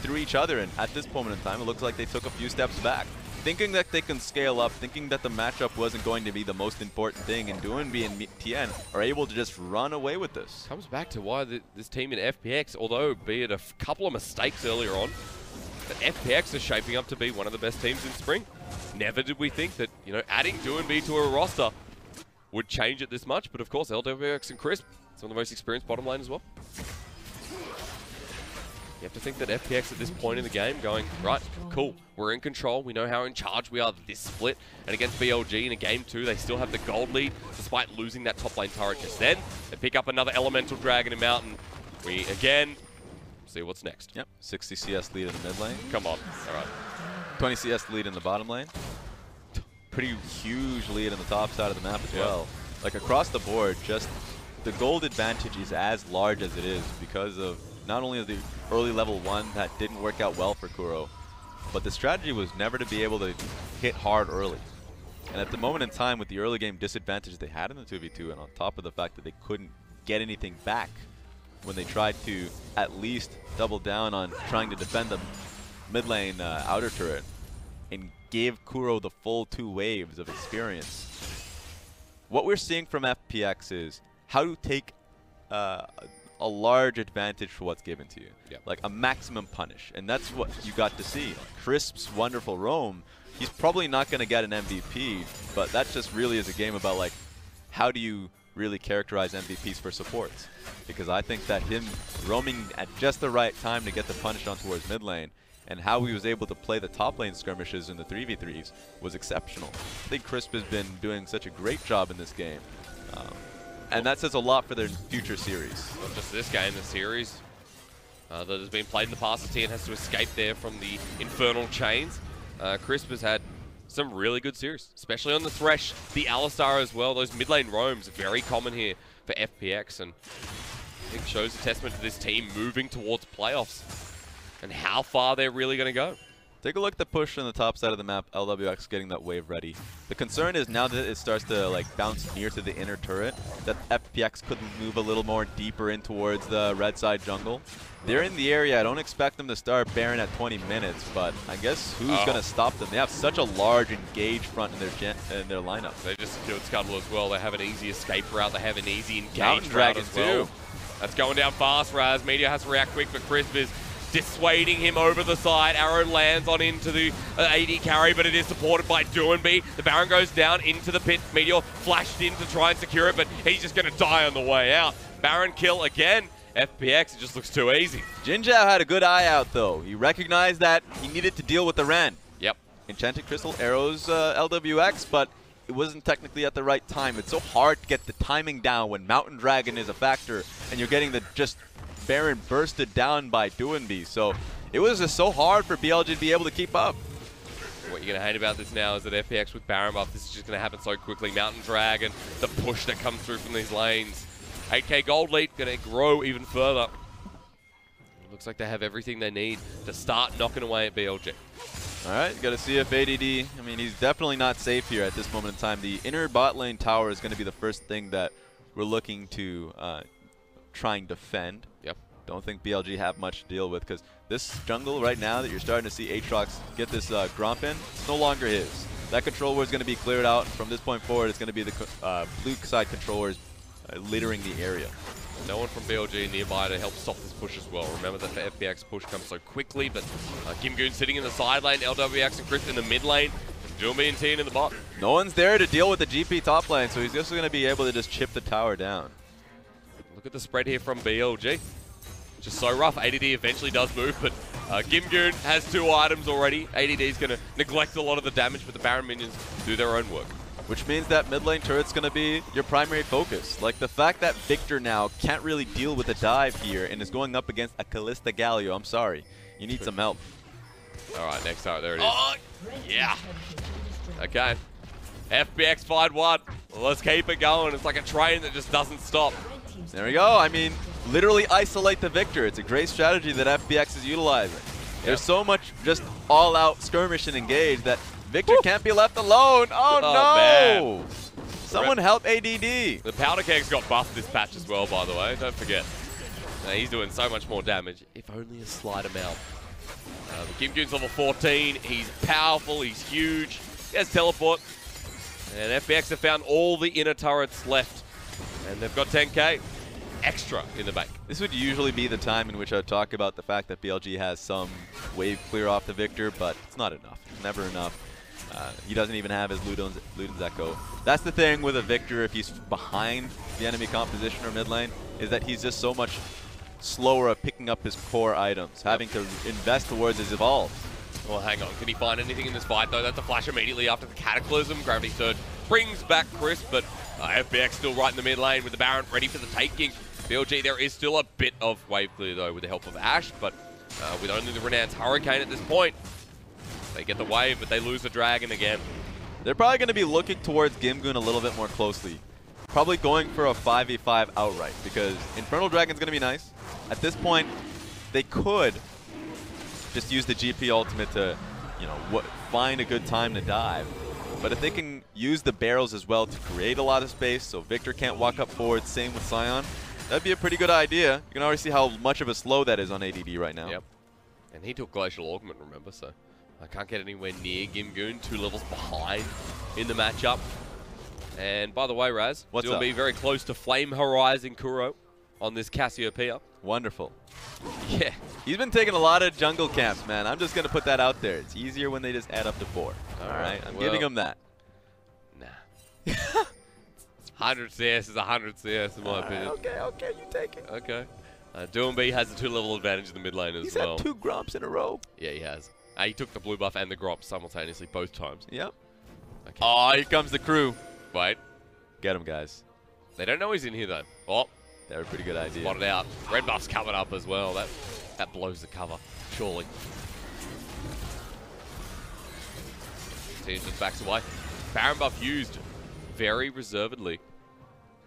through each other, and at this moment in time, it looks like they took a few steps back. Thinking that they can scale up, thinking that the matchup wasn't going to be the most important thing, and Doinb and Tian are able to just run away with this. Comes back to why this team in FPX, although be it a couple of mistakes earlier on, that FPX is shaping up to be one of the best teams in spring. Never did we think that, you know, adding Doinb to a roster would change it this much, but of course LWX and Crisp, some of the most experienced bottom lane as well. You have to think that FPX at this point in the game going, right, cool, we're in control, we know how in charge we are this split, and against BLG in a game 2, they still have the gold lead, despite losing that top lane turret just then. They pick up another Elemental Dragon and Mountain. We, again, see what's next. Yep, 60 CS lead in the mid lane. Come on, all right. 20 CS lead in the bottom lane. Pretty huge lead in the top side of the map as well. Like, across the board, just the gold advantage is as large as it is because of not only the early level 1 that didn't work out well for Kuro, but the strategy was never to be able to hit hard early. And at the moment in time, with the early game disadvantage they had in the 2v2, and on top of the fact that they couldn't get anything back when they tried to at least double down on trying to defend them, mid lane outer turret and gave Kuro the full 2 waves of experience. What we're seeing from FPX is how to take a large advantage for what's given to you. Yep. Like a maximum punish. And that's what you got to see. Crisp's wonderful roam, he's probably not going to get an MVP, but that just really is a game about like how do you really characterize MVPs for supports. Because I think that him roaming at just the right time to get the punish on towards mid lane and how he was able to play the top lane skirmishes in the 3v3s was exceptional. I think Crisp has been doing such a great job in this game. And that says a lot for their future series. Not just this game, the series that has been played in the past. Tian has to escape there from the infernal chains. Crisp has had some really good series, especially on the Thresh, the Alistar as well. Those mid lane roams are very common here for FPX, and I think shows a testament to this team moving towards playoffs and how far they're really going to go. Take a look at the push on the top side of the map, LWX getting that wave ready. The concern is now that it starts to like bounce near to the inner turret, that FPX could move a little more deeper in towards the red side jungle. They're in the area. I don't expect them to start Baron at 20 minutes, but I guess who's going to stop them? They have such a large engage front in their lineup. They just secured Scuttle as well. They have an easy escape route. They have an easy engage Mountain route Dragon as well. too. That's going down fast, Raz. Meteor has to react quick, but Crisp is dissuading him over the side. Arrow lands on into the AD carry, but it is supported by Doinb. The Baron goes down into the pit. Meteor flashed in to try and secure it, but he's just going to die on the way out. Baron kill again. FPX, it just looks too easy. Jinjiao had a good eye out though. He recognized that he needed to deal with the Ren. Yep. Enchanted Crystal arrows LWX, but it wasn't technically at the right time. It's so hard to get the timing down when Mountain Dragon is a factor and you're getting the just Baron bursted down by Doinb. So it was just so hard for BLG to be able to keep up. What you're going to hate about this now is that FPX with Baron buff, this is just going to happen so quickly. Mountain Dragon, the push that comes through from these lanes. 8k gold lead going to grow even further. It looks like they have everything they need to start knocking away at BLG. All right, got to see if ADD, I mean, he's definitely not safe here at this moment in time. The inner bot lane tower is going to be the first thing that we're looking to try and defend. Yep. Don't think BLG have much to deal with because this jungle right now that you're starting to see Aatrox get this Gromp in, it's no longer his. That controller is going to be cleared out. From this point forward, it's going to be the blue side controllers littering the area. No one from BLG nearby to help stop this push as well. Remember that the FPX push comes so quickly, but GlmGoon sitting in the side lane, LWX and Crisp in the mid lane, Doinb and Tian in the bot. No one's there to deal with the GP top lane, so he's just going to be able to just chip the tower down. Look at the spread here from BLG. Just so rough. ADD eventually does move, but GlmGoon has 2 items already. ADD is going to neglect a lot of the damage, but the Baron minions do their own work. Which means that mid lane turret's going to be your primary focus. Like the fact that Viktor now can't really deal with a dive here and is going up against a Kalista Galio. I'm sorry. You need some help. All right, next time. There it is. Oh, yeah. Okay. FPX fired 1. Well, let's keep it going. It's like a train that just doesn't stop. There we go. I mean, literally isolate the Viktor. It's a great strategy that FPX is utilizing. There's so much just all-out skirmish and engage that Viktor can't be left alone. Oh no! Man. Someone help ADD. The Powder Keg's got buffed this patch as well, by the way. Don't forget. He's doing so much more damage, if only a slight amount. GlmGoon's level 14. He's powerful. He's huge. He has teleport. And FPX have found all the inner turrets left. And they've got 10k extra in the bank. This would usually be the time in which I would talk about the fact that BLG has some wave clear off the Viktor, but it's not enough. It's never enough. He doesn't even have his Luden's Echo. That's the thing with a Viktor if he's behind the enemy composition or mid lane, is that he's just so much slower at picking up his core items, having to invest towards his evolve. Well, hang on. Can he find anything in this fight, though? That's a flash immediately after the Cataclysm. Gravity Surge brings back Crisp, but FPX still right in the mid lane with the Baron ready for the taking. BLG, there is still a bit of wave clear, though, with the help of Ashe, but with only the Renan's Hurricane at this point, they get the wave, but they lose the Dragon again. They're probably going to be looking towards GlmGoon a little bit more closely. Probably going for a 5v5 outright, because Infernal Dragon's going to be nice. At this point, they could just use the GP ultimate to, you know, find a good time to dive. But if they can use the barrels as well to create a lot of space so Viktor can't walk up forward, same with Sion, that'd be a pretty good idea. You can already see how much of a slow that is on ADD right now. Yep. And he took Glacial Augment, remember, so I can't get anywhere near GlmGoon, 2 levels behind in the matchup. And by the way, Raz, What's be very close to Flame Horizon Kuro on this Cassiopeia. Wonderful. Yeah. He's been taking a lot of jungle camps, man. I'm just going to put that out there. It's easier when they just add up to 4. All right? I'm giving him that. Nah. 100 CS is 100 CS in my opinion. Okay, you take it. Okay. Doinb has a 2-level advantage in the mid lane as well. He's had 2 Gromps in a row. Yeah, he has. He took the blue buff and the Gromp simultaneously both times. Yep. Okay. Oh, here comes the crew. Wait. Get him, guys. They don't know he's in here, though. Oh. They're a pretty good idea. Spotted out. Red buff's coming up as well. That blows the cover, surely. Tian just backs away. Baron buff used very reservedly.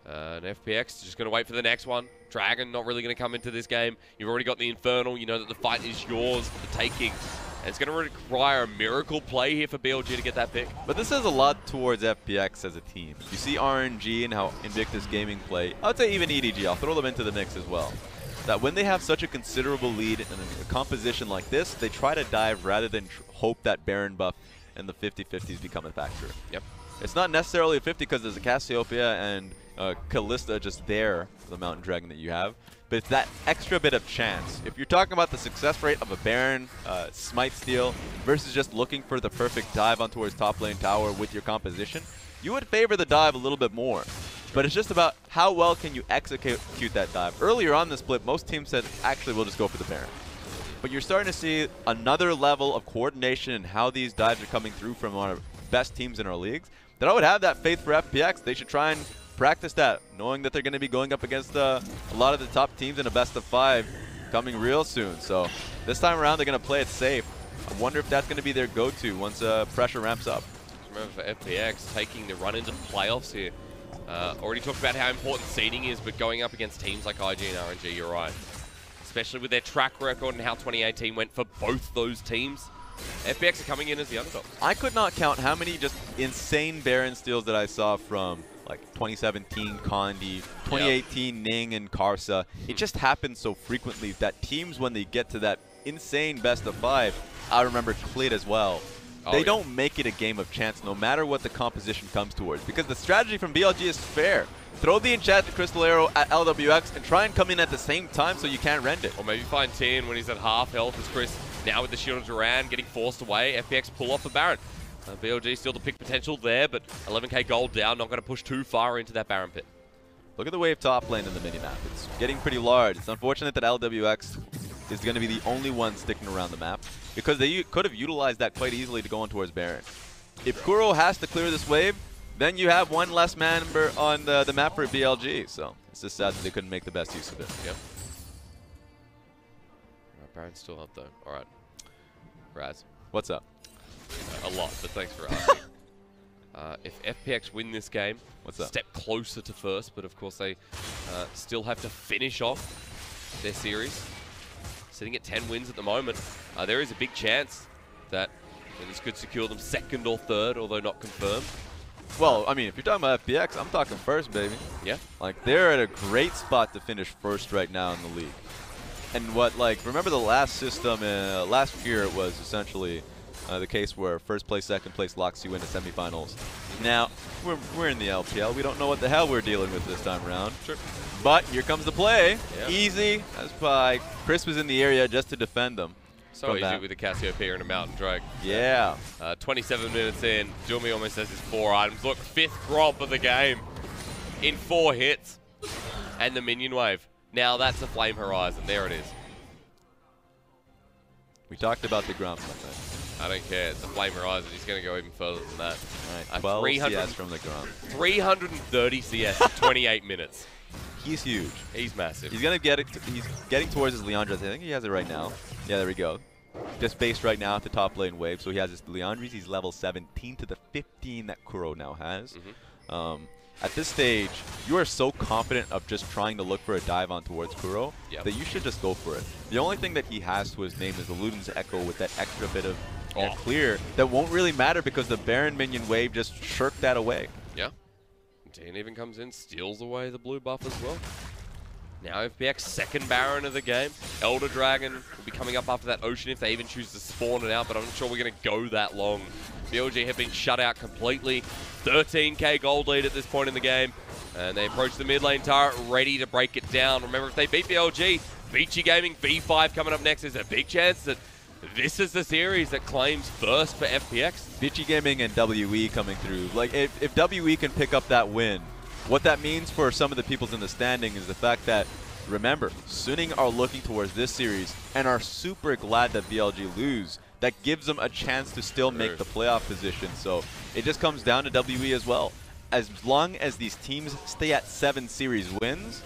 And FPX just going to wait for the next one. Dragon not really going to come into this game. You've already got the Infernal. You know that the fight is yours for the taking. And it's going to require a miracle play here for BLG to get that pick. But this says a lot towards FPX as a team. You see RNG and how Invictus Gaming play. I would say even EDG. I'll throw them into the mix as well. That when they have such a considerable lead in a composition like this, they try to dive rather than hope that Baron buff and the 50-50s become a factor. Yep. It's not necessarily a 50 because there's a Cassiopeia and Kalista just there for the Mountain Dragon that you have. But it's that extra bit of chance. If you're talking about the success rate of a Baron Smite steal versus just looking for the perfect dive on towards top lane tower with your composition, you would favor the dive a little bit more. But it's just about how well can you execute that dive. Earlier on the split, most teams said, actually, we'll just go for the Baron. But you're starting to see another level of coordination and how these dives are coming through from one of the best teams in our leagues. That I would have that faith for FPX. They should try and practice that, knowing that they're going to be going up against a lot of the top teams in a best of 5 coming real soon. So this time around, they're going to play it safe. I wonder if that's going to be their go-to once pressure ramps up. Remember, for FPX, taking the run into the playoffs here. Already talked about how important seeding is, but going up against teams like IG and RNG, you're right. Especially with their track record and how 2018 went for both those teams. FPX are coming in as the underdogs. I could not count how many just insane Baron steals that I saw from like 2017 Condi, 2018 Ning and Karsa. It just happens so frequently that teams, when they get to that insane best of 5, I remember Clit as well. They don't make it a game of chance no matter what the composition comes towards, because the strategy from BLG is fair. Throw the Enchanted Crystal Arrow at LWX and try and come in at the same time so you can't rend it. Or maybe find Tian when he's at half health as Chris, now with the Shield of Duran getting forced away. FPX pull off the Baron. BLG still the pick potential there, but 11k gold down, not going to push too far into that Baron pit. Look at the wave top lane in the minimap. It's getting pretty large. It's unfortunate that LWX is going to be the only one sticking around the map, because they could have utilized that quite easily to go on towards Baron. If Kuro has to clear this wave, then you have one less member on the map for BLG. So it's just sad that they couldn't make the best use of it. Yep. Alright, Baron's still up though. Alright. Raz. What's up? A lot, but thanks for asking. If FPX win this game, step closer to first, but of course they still have to finish off their series. Sitting at 10 wins at the moment, there is a big chance that this could secure them second or third, although not confirmed. Well, I mean, if you're talking about FPX, I'm talking first, baby. Yeah. Like, they're at a great spot to finish first right now in the league. And remember the last system, last year it was essentially the case where first place, second place locks you into semifinals. Now, we're in the LPL. We don't know what the hell we're dealing with this time around. Sure. But here comes the play. Yep. Easy. That's why Chris was in the area just to defend them. So easy with a Cassiopeia and a Mountain Drake. Yeah. 27 minutes in, Doinb almost has his 4 items. Look, 5th Gromp of the game in 4 hits. And the minion wave. Now that's a Flame Horizon. There it is. We talked about the Gromp. I don't care. It's a Flame Horizon. He's going to go even further than that. All right, 12 CS from the Gromp. 330 CS in 28 minutes. He's huge. He's massive. He's gonna get it. He's getting towards his Leandres. I think he has it right now. Yeah, there we go. Just based right now at the top lane wave. So he has his Leandres. He's level 17 to the 15 that Kuro now has. At this stage, you are so confident of just trying to look for a dive on towards Kuro that you should just go for it. The only thing that he has to his name is the Luden's Echo with that extra bit of clear that won't really matter because the Baron minion wave just shirked that away. Yeah. Tian even comes in, steals away the blue buff as well. Now FPX, second Baron of the game. Elder Dragon will be coming up after that Ocean if they even choose to spawn it out, but I'm not sure we're going to go that long. BLG have been shut out completely. 13k gold lead at this point in the game. And they approach the mid lane turret, ready to break it down. Remember, if they beat BLG, Vici Gaming V5 coming up next, there's a big chance that this is the series that claims first for FPX. Vici Gaming and WE coming through. Like, if WE can pick up that win, what that means for some of the peoples in the standing is the fact that, remember, Suning are looking towards this series and are super glad that BLG lose. That gives them a chance to still make the playoff position. So it just comes down to WE as well. As long as these teams stay at 7 series wins,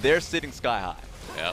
they're sitting sky high. Yeah.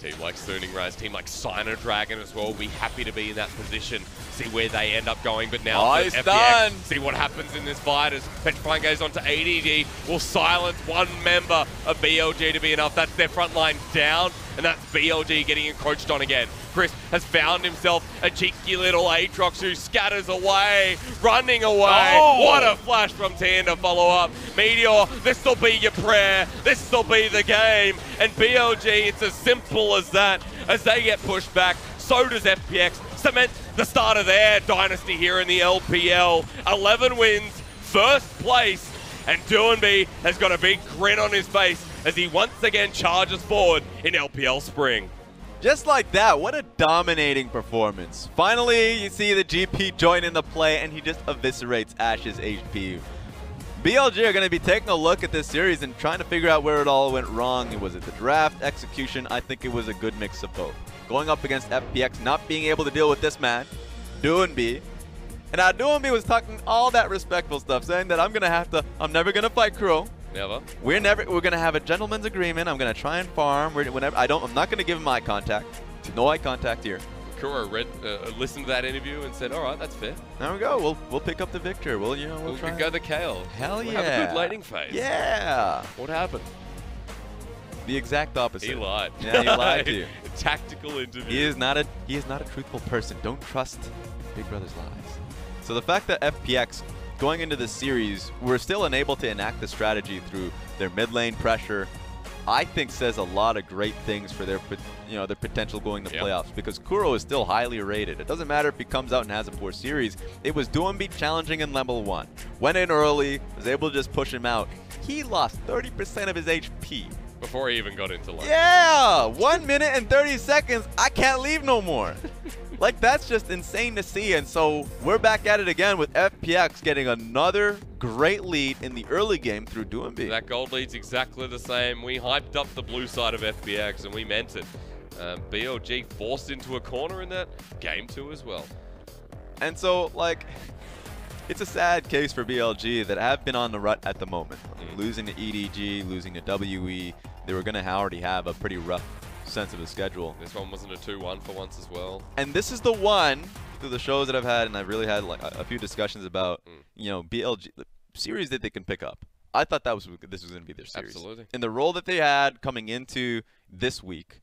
Team like Suning Rise, team like Sino Dragon as well, will be happy to be in that position, see where they end up going. But now he's FPX, done. See what happens in this fight as Petrifying goes on to ADD, will silence one member of BLG to be enough. That's their front line down, and that's BLG getting encroached on again. Chris has found himself a cheeky little Aatrox who scatters away, running away. Oh. What a flash from Tian to follow up. Meteor, this'll be your prayer. This'll be the game. And BLG, it's as simple as that. As they get pushed back, so does FPX. Cement the start of their dynasty here in the LPL. 11 wins, first place. And Doinb has got a big grin on his face as he once again charges forward in LPL Spring. Just like that, what a dominating performance. Finally, you see the GP join in the play, and he just eviscerates Ashe's HP. BLG are going to be taking a look at this series and trying to figure out where it all went wrong. Was it the draft, execution? I think it was a good mix of both. Going up against FPX, not being able to deal with this man, Doinb. And now Doinb was talking all that respectful stuff, saying that I'm never going to fight Kuro. Never. We're gonna have a gentleman's agreement. I'm gonna try and farm. I'm not gonna give him eye contact. No eye contact here. Kuro listened to that interview and said, "All right, that's fair. There we go. We'll pick up the victor. We'll try. Go the Kale. Hell yeah. We'll have a good laning phase." Yeah. What happened? The exact opposite. He lied. Yeah, he lied to you. Tactical interview. He is not a truthful person. Don't trust Big Brother's lies. So the fact that FPX going into this series, we're still unable to enact the strategy through their mid lane pressure, I think says a lot of great things for their potential going to playoffs, because Kuro is still highly rated. It doesn't matter if he comes out and has a poor series. It was Doinb challenging in level 1. Went in early, was able to just push him out. He lost 30% of his HP. Before he even got into lane. Yeah! 1 minute and 30 seconds. I can't leave no more. Like, that's just insane to see. And so we're back at it again with FPX getting another great lead in the early game through Doinb. That gold lead's exactly the same. We hyped up the blue side of FPX, and we meant it. BLG forced into a corner in that game too as well. And so, like, it's a sad case for BLG that have been on the rut at the moment. Losing to EDG, losing to WE, they were going to already have a pretty rough sense of a schedule. This one wasn't a 2-1 for once as well. And this is the one through the shows that I've had, and I've really had like a few discussions about, BLG, the series that they can pick up. I thought this was going to be their series. Absolutely. In the role that they had coming into this week,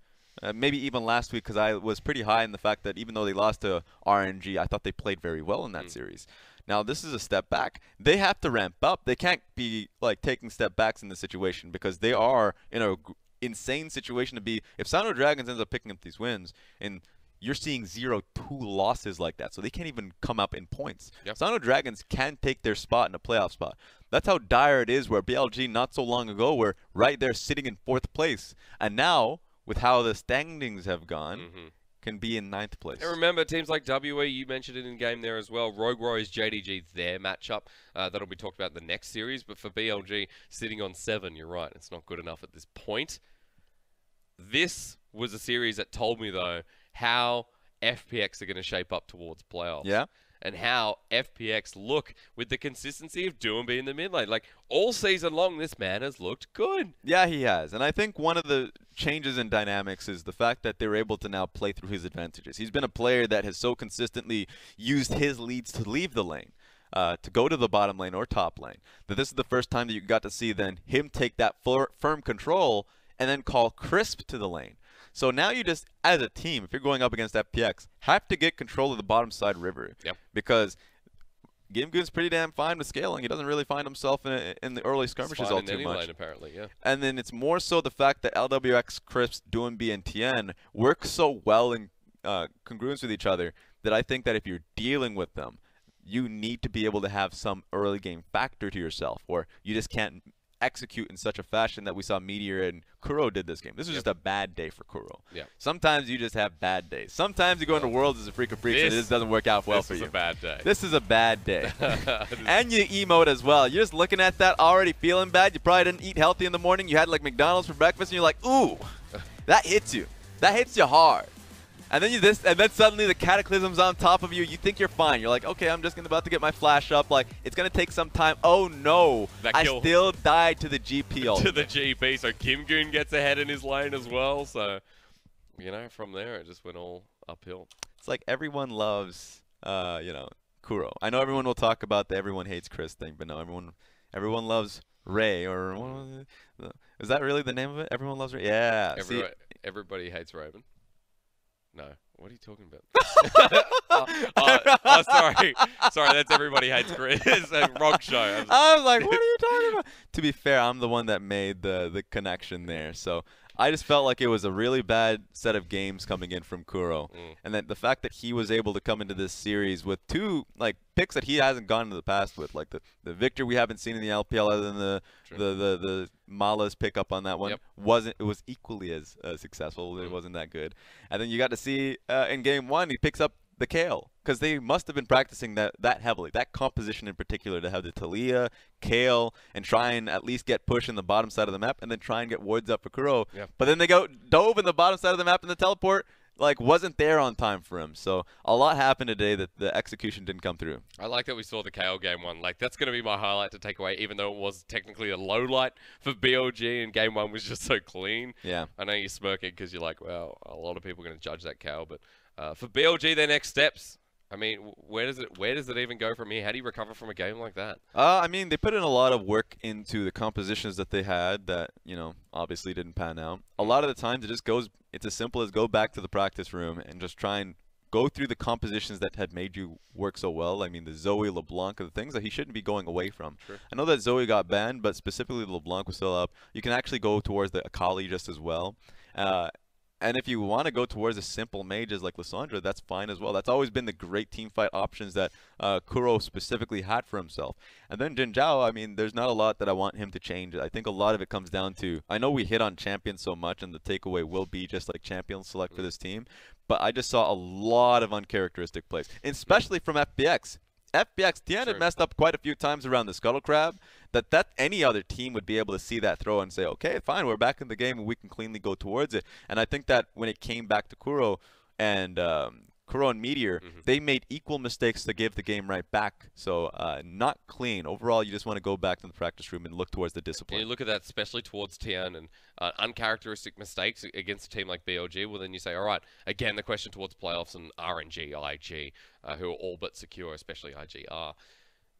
maybe even last week, because I was pretty high in the fact that even though they lost to RNG, I thought they played very well in that series. Now, this is a step back. They have to ramp up. They can't be like taking step backs in this situation, because they are in a insane situation to be. If Sino Dragons ends up picking up these wins, and you're seeing 0-2 losses like that, so they can't even come up in points. Yep. Sino Dragons can take their spot in a playoff spot. That's how dire it is, where BLG not so long ago were right there sitting in 4th place. And now, with how the standings have gone, can be in 9th place. And remember, teams like WE, you mentioned it in game there as well. Rogue Warriors, JDG, their matchup. That'll be talked about in the next series. But for BLG, sitting on 7, you're right. It's not good enough at this point. This was a series that told me, though, how FPX are going to shape up towards playoffs. Yeah. And how FPX look with the consistency of Doinb in the mid lane. Like, all season long, this man has looked good. Yeah, he has. And I think one of the changes in dynamics is the fact that they're able to now play through his advantages. He's been a player that has so consistently used his leads to leave the lane, to go to the bottom lane or top lane, that this is the first time that you got to see then him take that firm control and then call crisp to the lane. So now you just, as a team, if you're going up against FPX, have to get control of the bottom side river. Yep. Because GlmGoon's pretty damn fine with scaling. He doesn't really find himself in the early skirmishes all too much. Lane, apparently, yeah. And then it's more so the fact that LWX, Crisp, Doinb, and Tian work so well in congruence with each other that I think that if you're dealing with them, you need to be able to have some early game factor to yourself, or you just can't execute in such a fashion that we saw Metoer and Kuro did this game. This was just a bad day for Kuro. Yeah. Sometimes you just have bad days. Sometimes you go into Worlds as a freak of freaks and this doesn't work out well for you. This is a bad day. This is a bad day. And you emote as well. You're just looking at that already feeling bad. You probably didn't eat healthy in the morning. You had like McDonald's for breakfast and you're like, ooh, that hits you. That hits you hard. And then suddenly the cataclysm's on top of you. You think you're fine. You're like, okay, I'm just about to get my flash up. Like, it's going to take some time. Oh, no. I still died to the GP ultimate. To the GP. So GlmGoon gets ahead in his lane as well. So, you know, from there, it just went all uphill. It's like everyone loves, you know, Kuro. I know everyone will talk about the everyone hates Chris thing, but no, everyone loves Ray. Or is that really the name of it? Everyone loves Ray? Yeah. Everybody hates Raven. No. What are you talking about? oh, sorry. Sorry, that's Everybody Hates Chris. Wrong show. I was like, what are you talking about? To be fair, I'm the one that made the connection there. So I just felt like it was a really bad set of games coming in from Kuro. And then the fact that he was able to come into this series with two like picks that he hasn't gone into the past with, like the Viktor we haven't seen in the LPL other than the Mala's pickup on that one. It was equally as successful. It wasn't that good. And then you got to see in game one he picks up the Kale, because they must have been practicing that heavily, that composition in particular, to have the Talia, Kale, and try and at least get push in the bottom side of the map, and then try and get wards up for Kuro. But then they dove in the bottom side of the map, and the teleport like wasn't there on time for him. So a lot happened today that the execution didn't come through. I like that we saw the Kale game one. Like, that's going to be my highlight to take away, even though it was technically a low light for BLG and game one was just so clean. Yeah. I know you're smirking because you're like, well, a lot of people are going to judge that Kale, but for BLG, their next steps, I mean, where does it even go from here? How do you recover from a game like that? I mean, they put in a lot of work into the compositions that they had that, you know, obviously didn't pan out. A lot of the times it's as simple as go back to the practice room and just try and go through the compositions that had made you work so well. I mean, the Zoe, LeBlanc are the things that he shouldn't be going away from. Sure. I know that Zoe got banned, but specifically LeBlanc was still up. You can actually go towards the Akali just as well. And if you want to go towards the simple mages like Lissandra, that's fine as well. That's always been the great teamfight options that Kuro specifically had for himself. And then Jinjiao, I mean, there's not a lot that I want him to change. I think a lot of it comes down to, I know we hit on champions so much, and the takeaway will be just like champion select for this team, but I just saw a lot of uncharacteristic plays, especially from FPX. Tian had messed up quite a few times around the Scuttle Crab, that any other team would be able to see that throw and say, okay, fine, we're back in the game and we can cleanly go towards it. And I think that when it came back to Kuro and Metoer, they made equal mistakes to give the game right back. So not clean. Overall, you just want to go back to the practice room and look towards the discipline. And you look at that, especially towards Tian and uncharacteristic mistakes against a team like BLG. Well, then you say, all right, again, the question towards playoffs and RNG, IG, who are all but secure, especially IG are.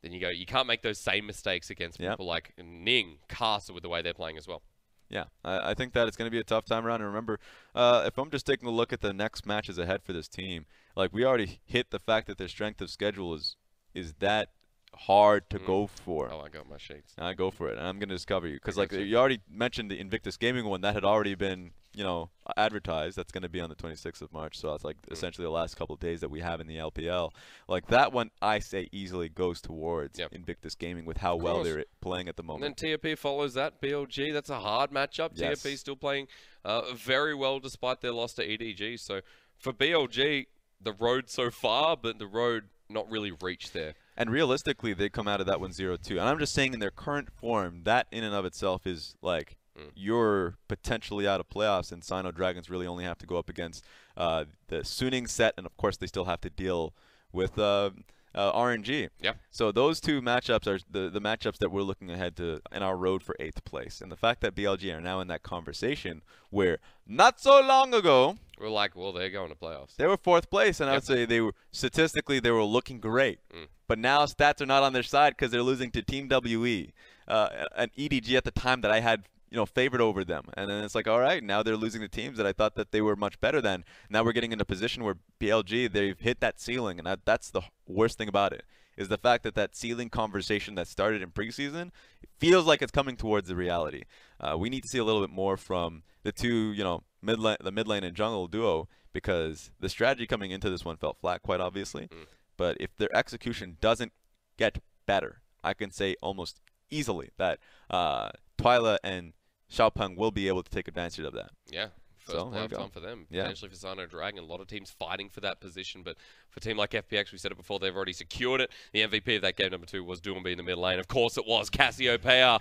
Then you go, you can't make those same mistakes against people like Ning, Castle with the way they're playing as well. Yeah, I think that it's going to be a tough time around. And remember, if I'm just taking a look at the next matches ahead for this team, like we already hit the fact that their strength of schedule is that hard to go for. Oh, I got my sheets. I go for it, and I'm going to discover you. Because like you already mentioned the Invictus Gaming one, that had already been, you know, advertised. That's going to be on the 26th of March. So that's like essentially the last couple of days that we have in the LPL. Like that one, I say easily goes towards Invictus Gaming with how well they're playing at the moment. And then TFP follows that. BLG, that's a hard matchup. Yes. TFP still playing very well despite their loss to EDG. So for BLG, the road so far, but the road not really reached there. And realistically, they come out of that one 0-2. And I'm just saying in their current form, that in and of itself is like you're potentially out of playoffs, and Sino Dragons really only have to go up against the Suning set, and of course they still have to deal with RNG. Yeah. So those two matchups are the matchups that we're looking ahead to in our road for 8th place. And the fact that BLG are now in that conversation where not so long ago we're like, well, they're going to playoffs. They were 4th place, and I would say they were statistically looking great. But now stats are not on their side because they're losing to Team WE, an EDG at the time that I had, you know, favored over them. And then it's like, all right, now they're losing the teams that I thought that they were much better than. Now we're getting in a position where BLG, they've hit that ceiling, and that's the worst thing about it. is the fact that that ceiling conversation that started in preseason feels like it's coming towards the reality. We need to see a little bit more from the two, you know, the mid lane and jungle duo, because the strategy coming into this one felt flat, quite obviously. But if their execution doesn't get better, I can say almost easily that Twyla and Xiaopeng will be able to take advantage of that. Yeah. First playoff time for them, potentially for Sano Dragon. A lot of teams fighting for that position, but for a team like FPX, we said it before, they've already secured it. The MVP of that game number 2 was Doinb in the mid lane. Of course it was. Cassiopeia,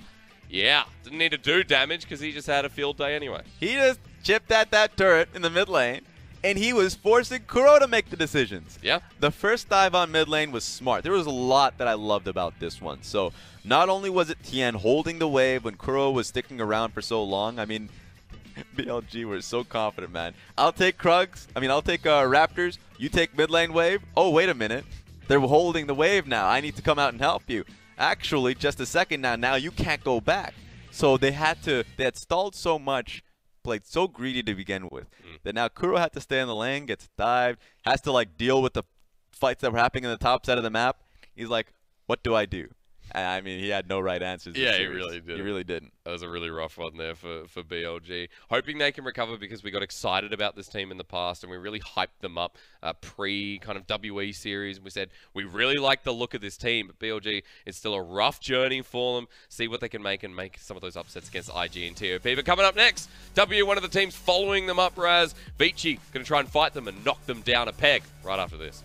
yeah, didn't need to do damage because he just had a field day anyway. He just chipped at that turret in the mid lane, and he was forcing Kuro to make the decisions. Yeah. The first dive on mid lane was smart. There was a lot that I loved about this one. So not only was it Tian holding the wave when Kuro was sticking around for so long, I mean, BLG were so confident, man. I'll take Raptors. You take mid lane wave. Oh, wait a minute. They're holding the wave now. I need to come out and help you. Actually, just a second now. Now you can't go back. So they had stalled so much, played so greedy to begin with, that now Kuro had to stay in the lane, gets dived, has to like deal with the fights that were happening in the top side of the map. He's like, what do I do? I mean, he had no right answers. Yeah, he really didn't. He really didn't. That was a really rough one there for BLG. Hoping they can recover, because we got excited about this team in the past and we really hyped them up pre kind of WE series. We said we really like the look of this team, but BLG, it's still a rough journey for them. See what they can make and make some of those upsets against IG and TOP. But coming up next, W, one of the teams following them up, Raz. Vici going to try and fight them and knock them down a peg right after this.